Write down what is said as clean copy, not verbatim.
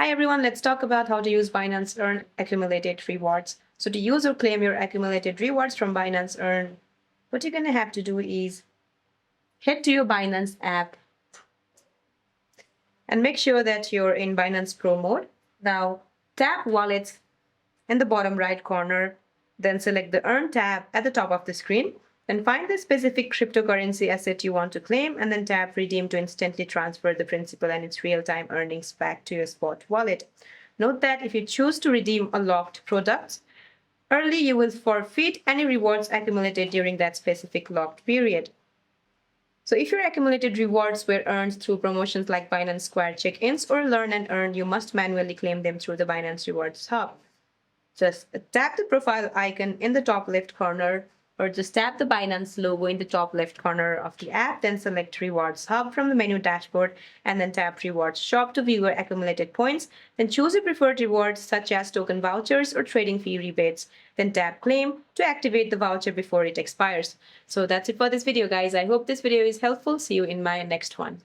Hi everyone, let's talk about how to use Binance Earn accumulated rewards. So to use or claim your accumulated rewards from Binance Earn, what you're going to have to do is head to your Binance app and make sure that you're in Binance Pro mode. Now tap Wallets in the bottom right corner, then select the Earn tab at the top of the screen. Then find the specific cryptocurrency asset you want to claim and then tap Redeem to instantly transfer the principal and its real-time earnings back to your spot wallet. Note that if you choose to redeem a locked product, early you will forfeit any rewards accumulated during that specific locked period. So if your accumulated rewards were earned through promotions like Binance Square check-ins or Learn and Earn, you must manually claim them through the Binance Rewards Hub. Just tap the profile icon in the top left corner or just tap the Binance logo in the top left corner of the app, then select Rewards Hub from the menu dashboard and then tap Rewards Shop to view your accumulated points. Then choose your preferred rewards such as token vouchers or trading fee rebates. Then tap Claim to activate the voucher before it expires. So that's it for this video, guys. I hope this video is helpful. See you in my next one.